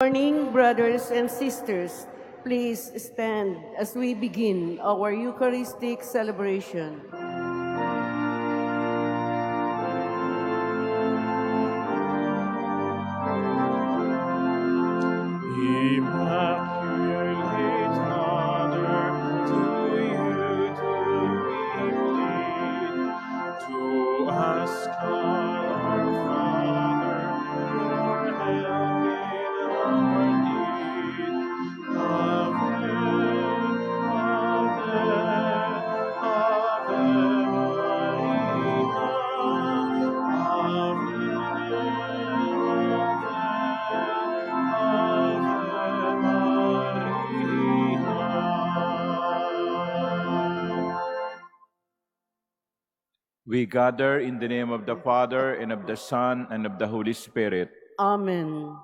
Morning, brothers and sisters. Please stand as we begin our Eucharistic celebration. Immaculate Mother, to you do we plead. To ask our Father for help in our need. Ave, Ave, Ave Maria. We gather in the name of the Father, and of the Son, and of the Holy Spirit. Amen.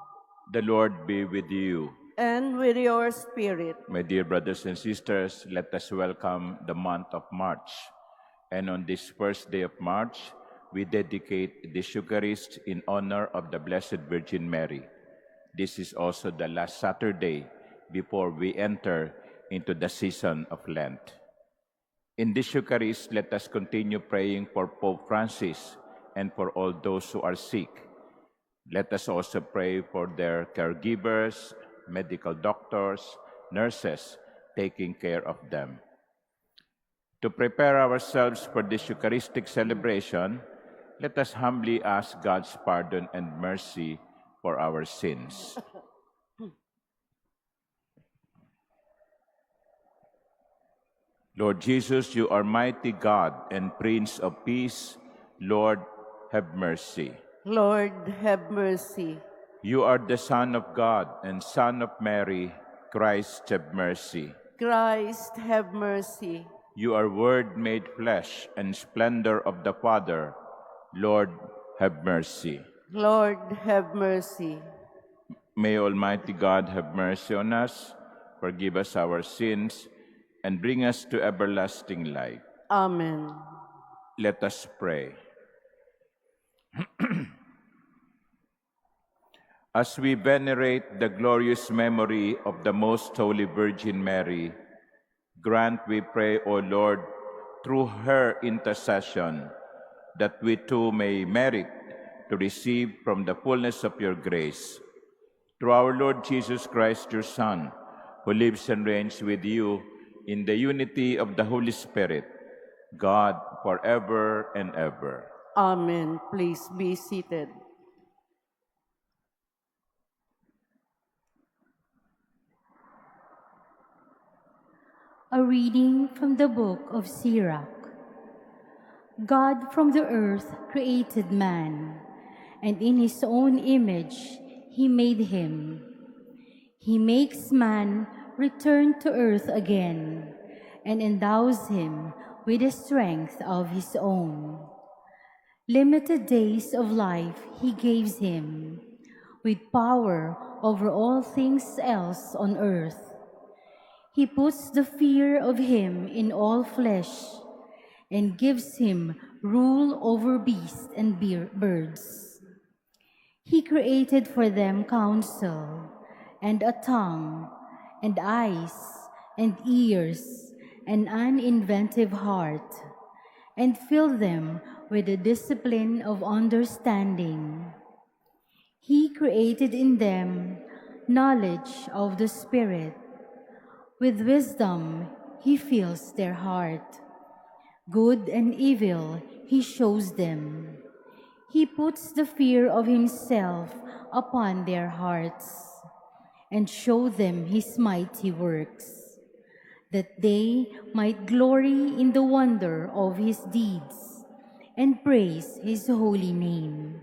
The Lord be with you. And with your spirit. My dear brothers and sisters, let us welcome the month of March. And on this first day of March, we dedicate this Eucharist in honor of the Blessed Virgin Mary. This is also the last Saturday before we enter into the season of Lent. In this Eucharist, let us continue praying for Pope Francis and for all those who are sick. Let us also pray for their caregivers, medical doctors, nurses, taking care of them. To prepare ourselves for this Eucharistic celebration, let us humbly ask God's pardon and mercy for our sins. Lord Jesus, you are mighty God and Prince of Peace. Lord, have mercy. Lord, have mercy. You are the Son of God and Son of Mary. Christ, have mercy. Christ, have mercy. You are Word made flesh and splendor of the Father. Lord, have mercy. Lord, have mercy. May Almighty God have mercy on us, forgive us our sins, and bring us to everlasting life. Amen. Let us pray. As we venerate the glorious memory of the Most Holy Virgin Mary, grant, we pray, O Lord, through her intercession, that we too may merit to receive from the fullness of your grace. Through our Lord Jesus Christ, your Son, who lives and reigns with you in the unity of the Holy Spirit, God, forever and ever. Amen. Please be seated. A reading from the book of Sirach. God from the earth created man, and in his own image he made him. He makes man return to earth again, and endows him with the strength of his own. Limited days of life he gives him, with power over all things else on earth. He puts the fear of him in all flesh, and gives him rule over beasts and birds. He created for them counsel, and a tongue, and eyes, and ears, and an inventive heart, and filled them with the discipline of understanding. He created in them knowledge of the Spirit. With wisdom he fills their heart. Good and evil he shows them. He puts the fear of himself upon their hearts, and show them his mighty works, that they might glory in the wonder of his deeds and praise his holy name.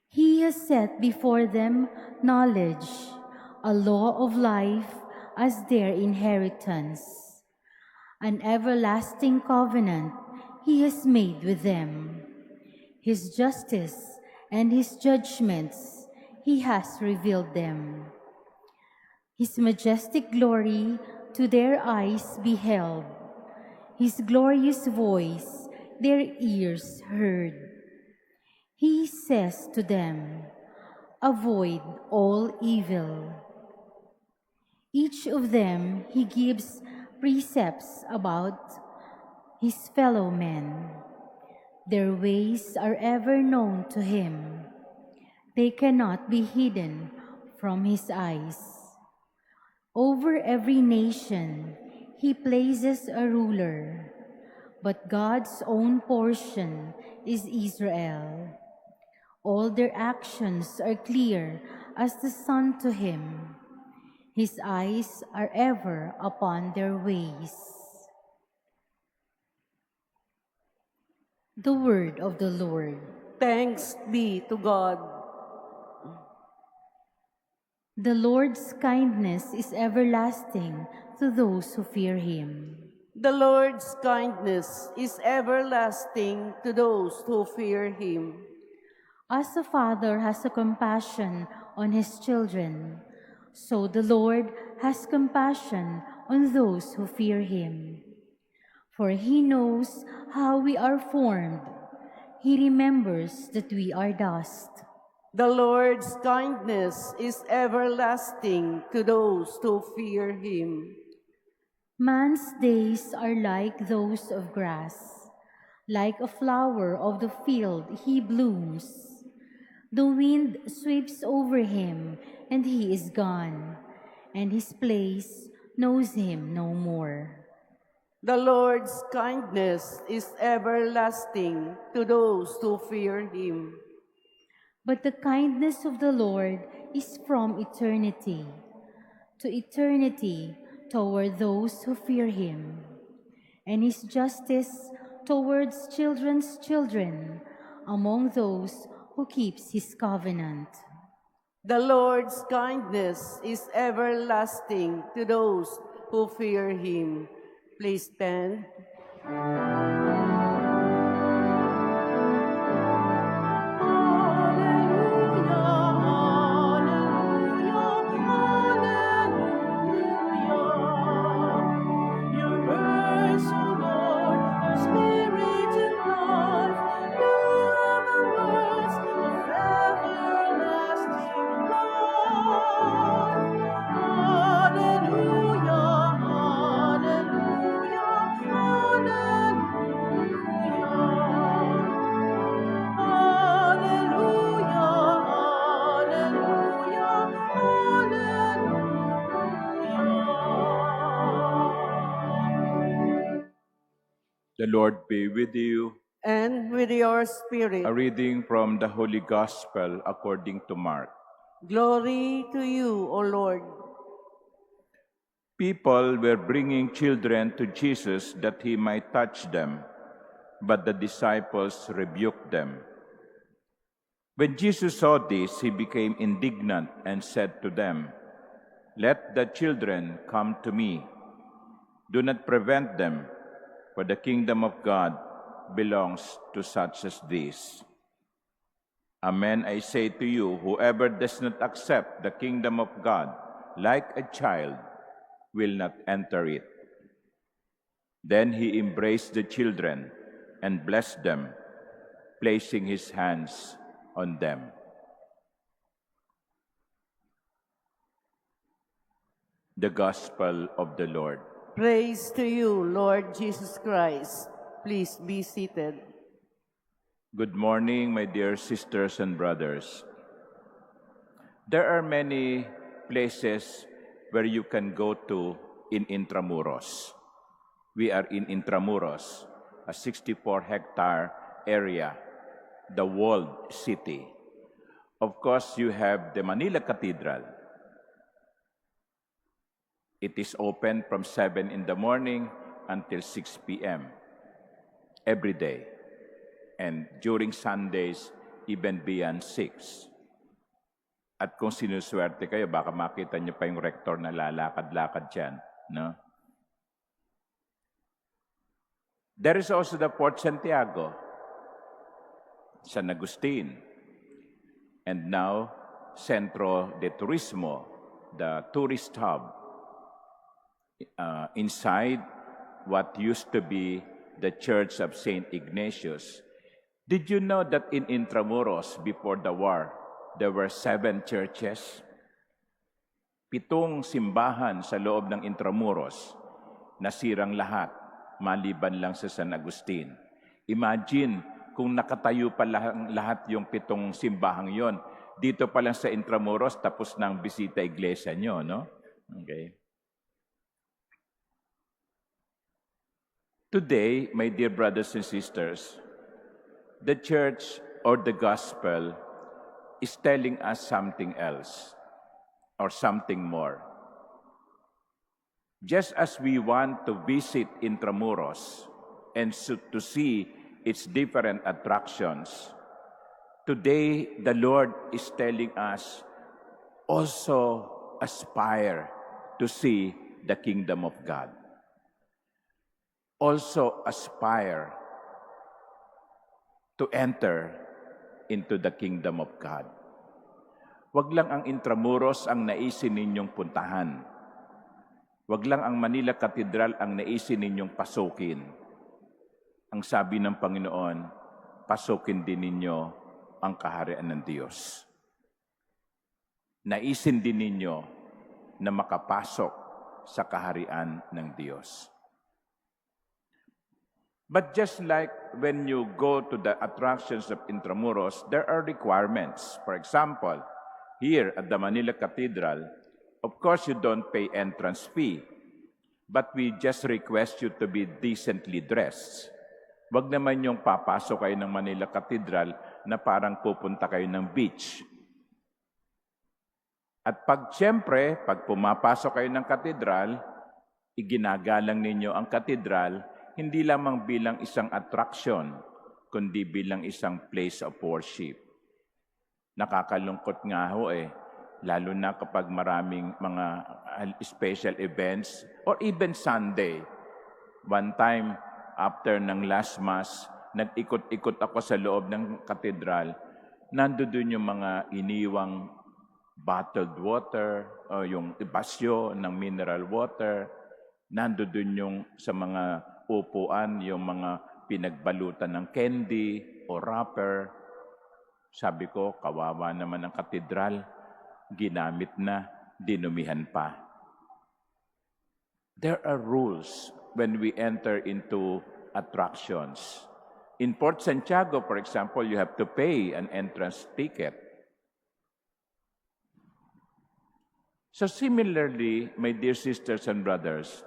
He has set before them knowledge, a law of life as their inheritance. An everlasting covenant he has made with them. His justice and his judgments he has revealed them. His majestic glory to their eyes beheld, his glorious voice their ears heard. He says to them, avoid all evil. Each of them he gives precepts about his fellow men. Their ways are ever known to him. They cannot be hidden from his eyes. Over every nation he places a ruler, but God's own portion is Israel. All their actions are clear as the sun to him. His eyes are ever upon their ways. The word of the Lord. Thanks be to God. The Lord's kindness is everlasting to those who fear him. The Lord's kindness is everlasting to those who fear him. As a father has a compassion on his children, so the Lord has compassion on those who fear him. For he knows how we are formed. He remembers that we are dust. The Lord's kindness is everlasting to those who fear him. Man's days are like those of grass. Like a flower of the field he blooms. The wind sweeps over him, and he is gone, and his place knows him no more. The Lord's kindness is everlasting to those who fear him. But the kindness of the Lord is from eternity to eternity toward those who fear him, and his justice towards children's children among those who keeps his covenant. The Lord's kindness is everlasting to those who fear him. Please stand. The Lord be with you. And with your spirit. A reading from the Holy Gospel according to Mark. Glory to you, O Lord. People were bringing children to Jesus that he might touch them, but the disciples rebuked them. When Jesus saw this, he became indignant and said to them, "Let the children come to me. Do not prevent them, for the kingdom of God belongs to such as these. Amen, I say to you, whoever does not accept the kingdom of God like a child will not enter it." Then he embraced the children and blessed them, placing his hands on them. The Gospel of the Lord. Praise to you, Lord Jesus Christ. Please be seated. Good morning, my dear sisters and brothers. There are many places where you can go to in Intramuros. We are in Intramuros, a 64-hectare area, the walled city. Of course, you have the Manila Cathedral. It is open from 7 in the morning until 6 p.m. every day. And during Sundays, even beyond 6. At kung sinuswerte kayo, baka makita niyo pa yung rektor na lalakad-lakad dyan. No? There is also the Port Santiago, San Agustin, and now Centro de Turismo, the tourist hub, inside what used to be the Church of St. Ignatius. Did you know that in Intramuros, before the war, there were 7 churches, 7 simbahan sa loob ng Intramuros, nasirang lahat, maliban lang sa San Agustin. Imagine kung nakatayo pa lahat yung 7 simbahang yon. Dito pa lang sa Intramuros, tapos na ang bisita iglesia nyo, no? Okay. Today, my dear brothers and sisters, the church or the gospel is telling us something else or something more. Just as we want to visit Intramuros and to see its different attractions, today the Lord is telling us also aspire to see the kingdom of God. Also aspire to enter into the kingdom of God. Wag lang ang Intramuros ang naisin ninyong puntahan. Wag lang ang Manila Cathedral ang naisin ninyong pasukin. Ang sabi ng Panginoon, pasukin din ninyo ang kaharian ng Diyos. Naisin din ninyo na makapasok sa kaharian ng Diyos. But just like when you go to the attractions of Intramuros, there are requirements. For example, here at the Manila Cathedral, of course you don't pay entrance fee, but we just request you to be decently dressed. Wag naman yung papasok kayo ng Manila Cathedral na parang pupunta kayo ng beach. At siyempre, pag pumapasok kayo ng katedral, iginagalang ninyo ang katedral, hindi lamang bilang isang attraction, kundi bilang isang place of worship. Nakakalungkot nga ho lalo na kapag maraming mga special events or even Sunday. One time, after ng last mass, nag-ikot-ikot ako sa loob ng katedral, nandoon yung mga iniwang bottled water o yung basyo ng mineral water, nandoon yung sa mga upuan, yung mga pinagbalutan ng candy o wrapper. Sabi ko, kawawa naman ang katedral, ginamit na, dinumihan pa. There are rules when we enter into attractions. In Port Santiago, for example, you have to pay an entrance ticket. So similarly, my dear sisters and brothers,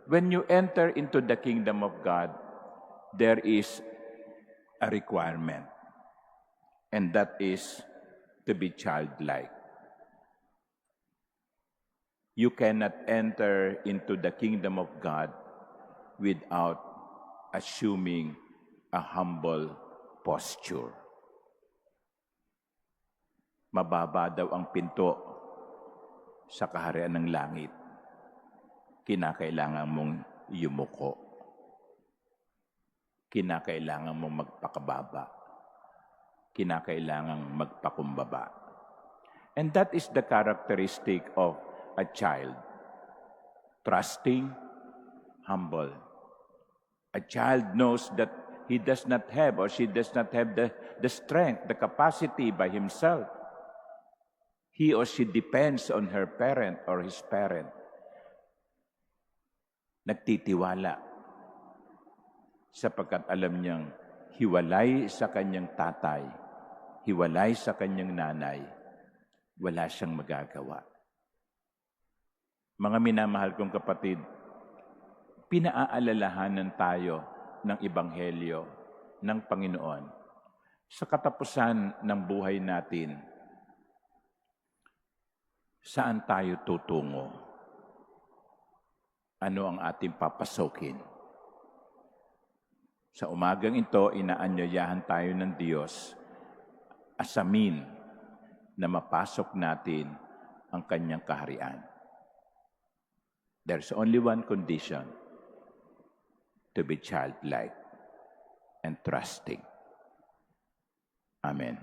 when you enter into the kingdom of God, there is a requirement, and that is to be childlike. You cannot enter into the kingdom of God without assuming a humble posture. Mababa daw ang pinto sa kaharian ng langit. Kinakailangan mong yumuko. Kinakailangan mong magpakababa. Kinakailangan magpakumbaba. And that is the characteristic of a child. Trusting, humble. A child knows that he does not have or she does not have the strength, the capacity by himself. He or she depends on her parent or his parent. Nagtitiwala sapagkat alam niyang hiwalay sa kanyang tatay, hiwalay sa kanyang nanay, wala siyang magagawa. Mga minamahal kong kapatid, pinaaalalahanan tayo ng Ebanghelyo ng Panginoon sa katapusan ng buhay natin. Saan tayo tutungo? Ano ang ating papasokin? Sa umagang ito, inaanyayahan tayo ng Diyos asamin na mapasok natin ang kanyang kaharian. There's only one condition: to be childlike and trusting. Amen.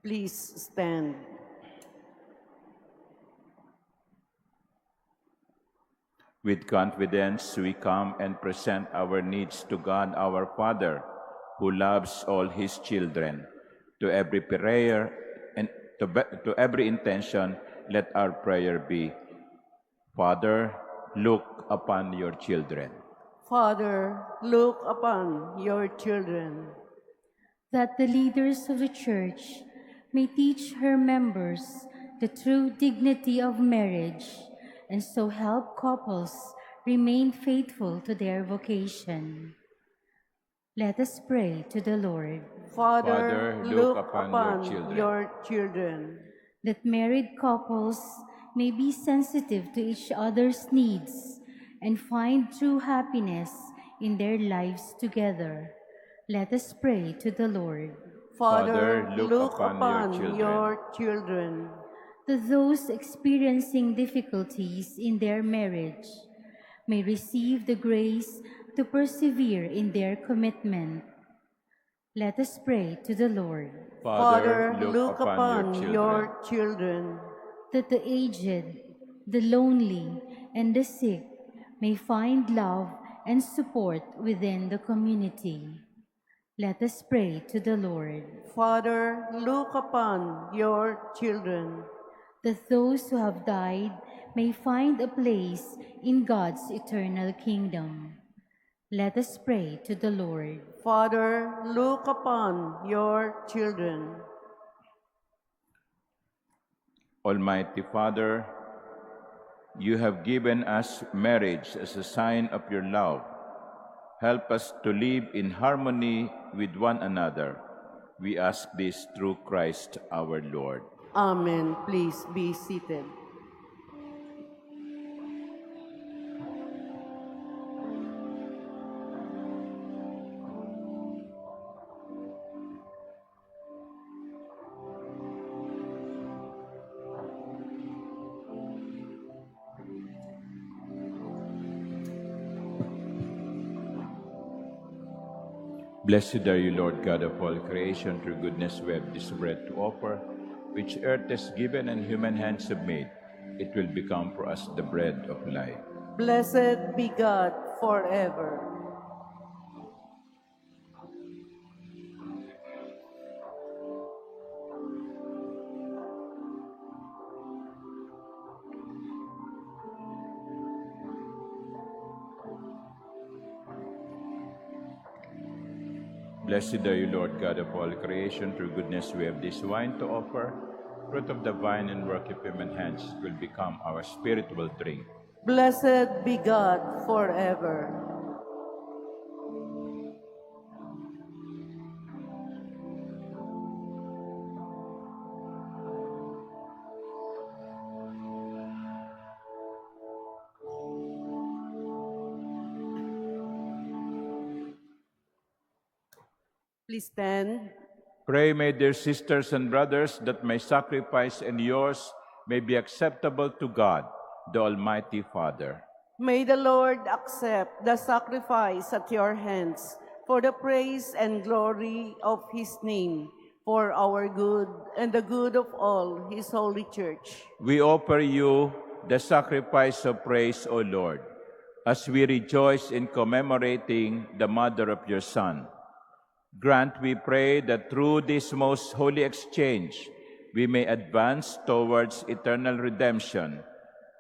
Please stand. With confidence, we come and present our needs to God our Father, who loves all His children. To every prayer and to every intention, let our prayer be, Father, look upon your children. Father, look upon your children. That the leaders of the Church may teach her members the true dignity of marriage, and so help couples remain faithful to their vocation. Let us pray to the Lord. Father, look upon upon your children. That married couples may be sensitive to each other's needs and find true happiness in their lives together. Let us pray to the Lord. Father, Father, look look upon upon your your children. That those experiencing difficulties in their marriage may receive the grace to persevere in their commitment. Let us pray to the Lord. Father, look upon your children. That the aged, the lonely, and the sick may find love and support within the community. Let us pray to the Lord. Father, look upon your children. That those who have died may find a place in God's eternal kingdom. Let us pray to the Lord. Father, look upon your children. Almighty Father, you have given us marriage as a sign of your love. Help us to live in harmony with one another. We ask this through Christ our Lord. Amen. Please be seated. Blessed are you, Lord God of all creation. Through goodness we have this bread to offer, which earth has given and human hands have made. It will become for us the bread of life. Blessed be God forever. Blessed are you, Lord God of all creation. Through goodness we have this wine to offer. Fruit of the vine and work of human hands will become our spiritual drink. Blessed be God forever. Please stand. Pray, my dear sisters and brothers, that my sacrifice and yours may be acceptable to God, the Almighty Father. May the Lord accept the sacrifice at your hands for the praise and glory of His name, for our good and the good of all His holy church. We offer you the sacrifice of praise, O Lord, as we rejoice in commemorating the mother of your Son. Grant, we pray, that through this most holy exchange, we may advance towards eternal redemption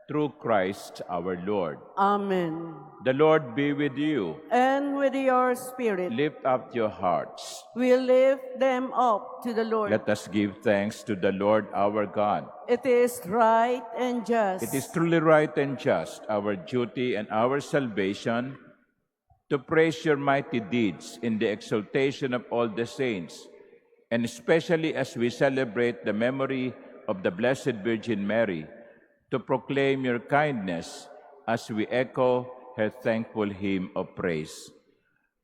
through Christ our Lord. Amen. The Lord be with you. And with your spirit, Lift up your hearts. we lift them up to the Lord. Let us give thanks to the Lord our God. It is right and just. It is truly right and just, our duty and our salvation, to praise your mighty deeds in the exaltation of all the saints, and especially as we celebrate the memory of the Blessed Virgin Mary, to proclaim your kindness as we echo her thankful hymn of praise.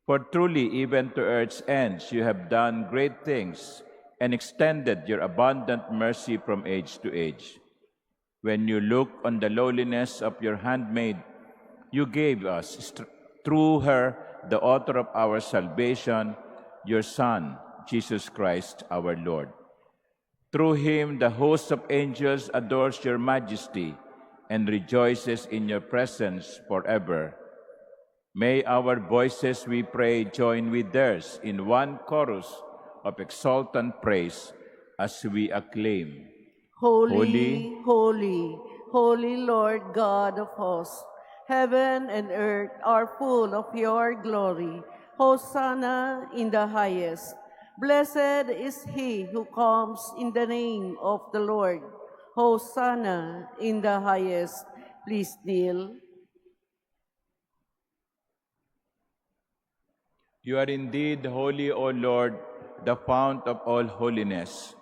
For truly, even to earth's ends, you have done great things and extended your abundant mercy from age to age. When you look on the lowliness of your handmaid, you gave us, through her, the author of our salvation, your Son, Jesus Christ our Lord. Through him, the host of angels adores your majesty, and rejoices in your presence forever. May our voices, we pray, join with theirs in one chorus of exultant praise as we acclaim. Holy, holy, holy Lord God of hosts, heaven and earth are full of your glory. Hosanna in the highest. Blessed is he who comes in the name of the Lord. Hosanna in the highest. Please kneel. You are indeed holy, O Lord, the fount of all holiness.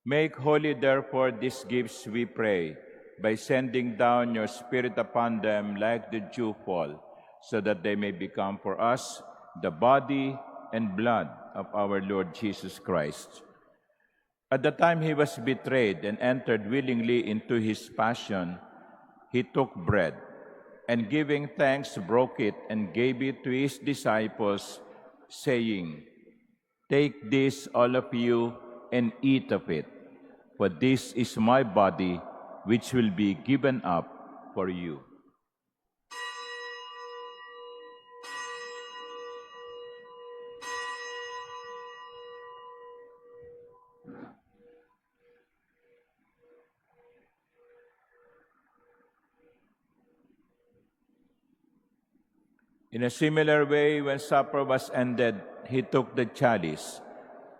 Make holy, therefore, these gifts, we pray, by sending down your Spirit upon them like the dewfall, so that they may become for us the body and blood of our Lord Jesus Christ. At the time he was betrayed and entered willingly into his passion, he took bread, and giving thanks, broke it and gave it to his disciples, saying, "Take this, all of you, and eat of it, for this is my body, which will be given up for you." In a similar way, when supper was ended, he took the chalice,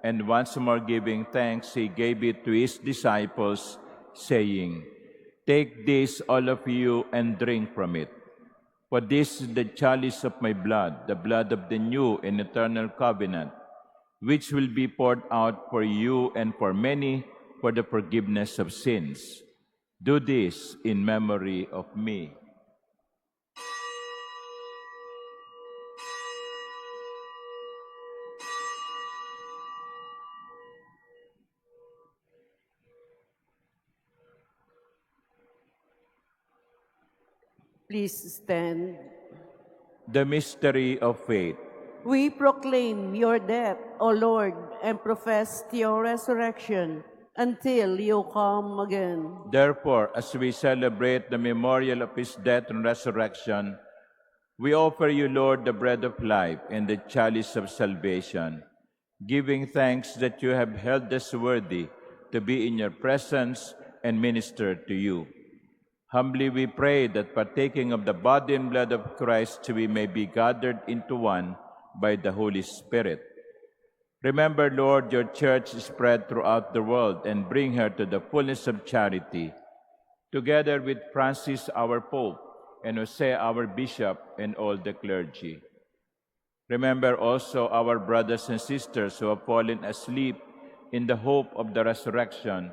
and once more giving thanks, he gave it to his disciples, saying, "Take this, all of you, and drink from it. For this is the chalice of my blood, the blood of the new and eternal covenant, which will be poured out for you and for many for the forgiveness of sins. Do this in memory of me." Please stand. The mystery of faith. We proclaim your death, O Lord, and profess your resurrection until you come again. Therefore, as we celebrate the memorial of his death and resurrection, we offer you, Lord, the bread of life and the chalice of salvation, giving thanks that you have held us worthy to be in your presence and minister to you. Humbly we pray that partaking of the body and blood of Christ, we may be gathered into one by the Holy Spirit. Remember, Lord, your church spread throughout the world and bring her to the fullness of charity, together with Francis, our Pope, and Jose, our Bishop, and all the clergy. Remember also our brothers and sisters who have fallen asleep in the hope of the resurrection,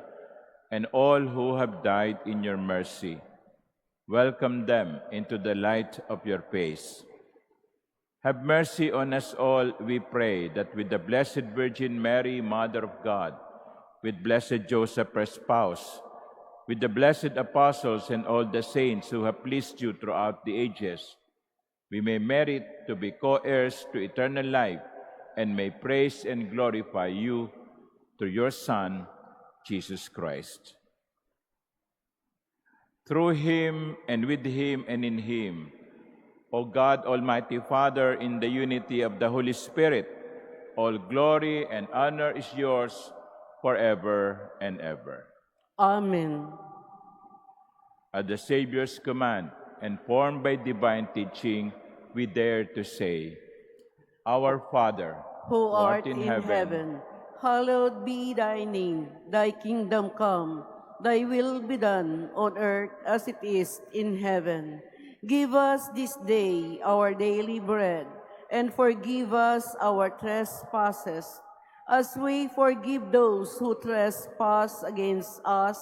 and all who have died in your mercy. Welcome them into the light of your face. Have mercy on us all, we pray, that with the Blessed Virgin Mary, Mother of God, with blessed Joseph, her spouse, with the blessed apostles and all the saints who have pleased you throughout the ages, we may merit to be co-heirs to eternal life and may praise and glorify you through your Son, Jesus Christ. Through him and with him and in him, O God, Almighty Father, in the unity of the Holy Spirit, all glory and honor is yours forever and ever. Amen. At the Savior's command, and formed by divine teaching, we dare to say, Our Father, Who art in heaven, hallowed be thy name. Thy kingdom come, thy will be done on earth as it is in heaven. Give us this day our daily bread, and forgive us our trespasses, as we forgive those who trespass against us.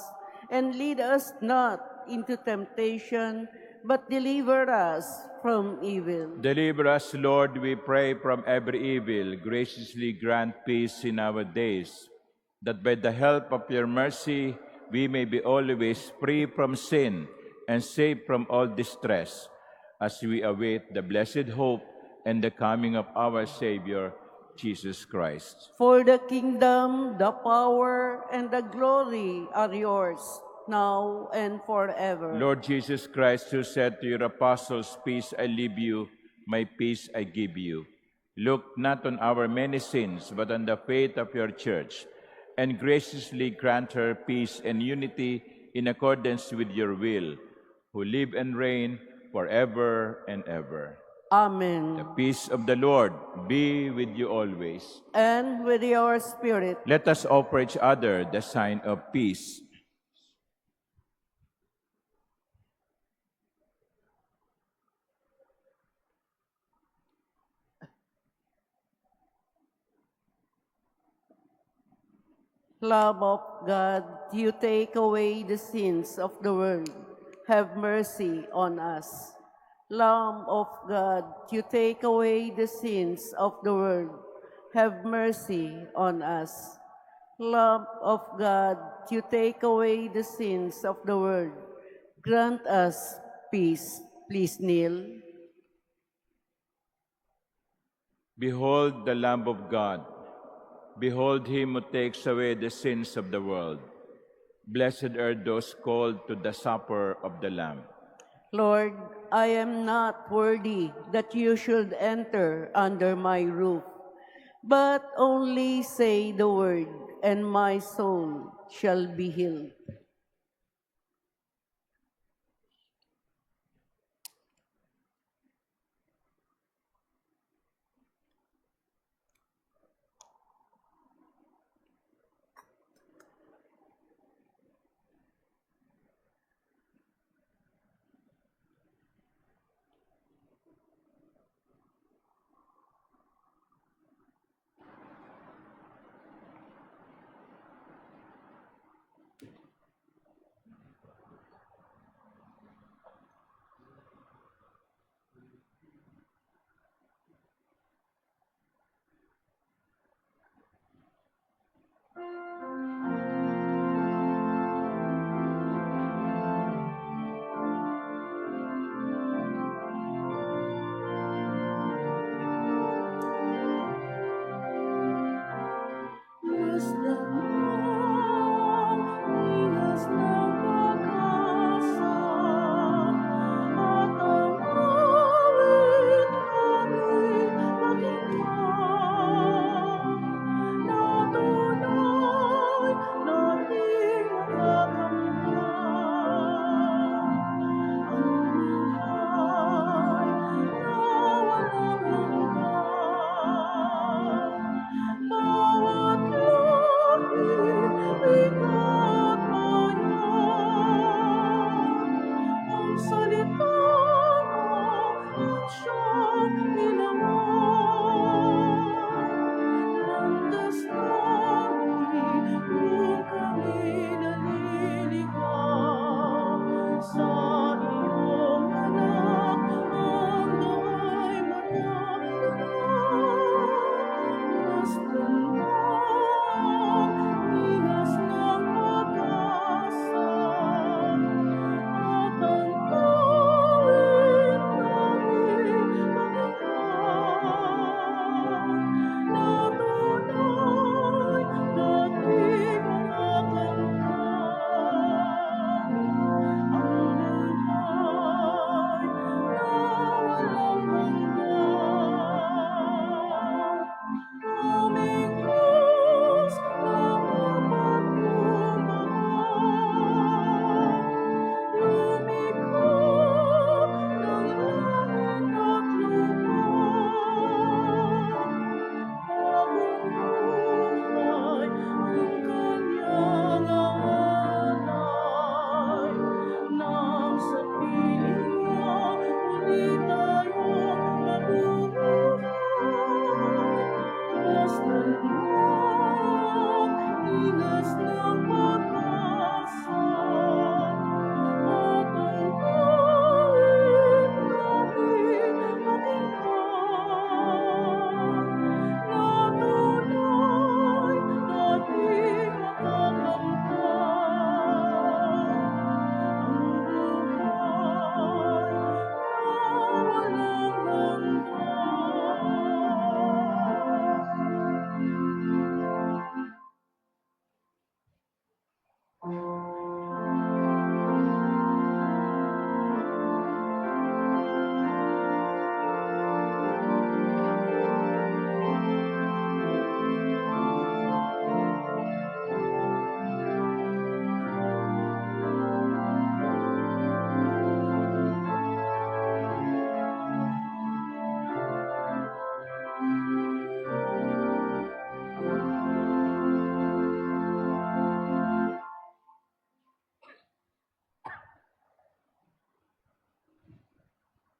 And lead us not into temptation, but deliver us from evil. Deliver us, Lord, we pray, from every evil. Graciously grant peace in our days, that by the help of your mercy we may be always free from sin and safe from all distress, as we await the blessed hope and the coming of our Savior, Jesus Christ. For the kingdom, the power, and the glory are yours, now and forever. Lord Jesus Christ, who said to your apostles, "Peace I leave you, my peace I give you," look not on our many sins, but on the faith of your church, and graciously grant her peace and unity in accordance with your will, who live and reign forever and ever. Amen. The peace of the Lord be with you always. And with your spirit. Let us offer each other the sign of peace. Love of God, you take away the sins of the world. Have mercy on us. Lamb of God, you take away the sins of the world. Have mercy on us. Lamb of God, you take away the sins of the world. Grant us peace. Please kneel. Behold the Lamb of God. Behold him who takes away the sins of the world. Blessed are those called to the supper of the Lamb. Lord, I am not worthy that you should enter under my roof, but only say the word, and my soul shall be healed.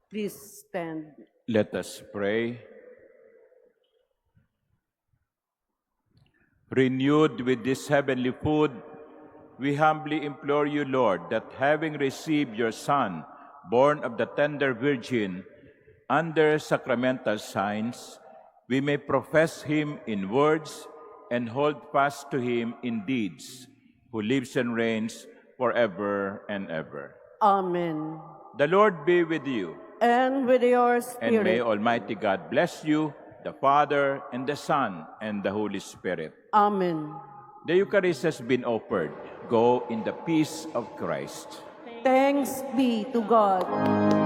Please stand. Let us pray. Renewed with this heavenly food, we humbly implore you, Lord, that having received your Son, born of the tender Virgin, under sacramental signs, we may profess him in words and hold fast to him in deeds, who lives and reigns forever and ever. Amen. The Lord be with you, And with your and may spirit. Almighty God bless you, the Father, and the Son, and the Holy Spirit. Amen. The Eucharist has been offered. Go in the peace of Christ. Thanks be to God.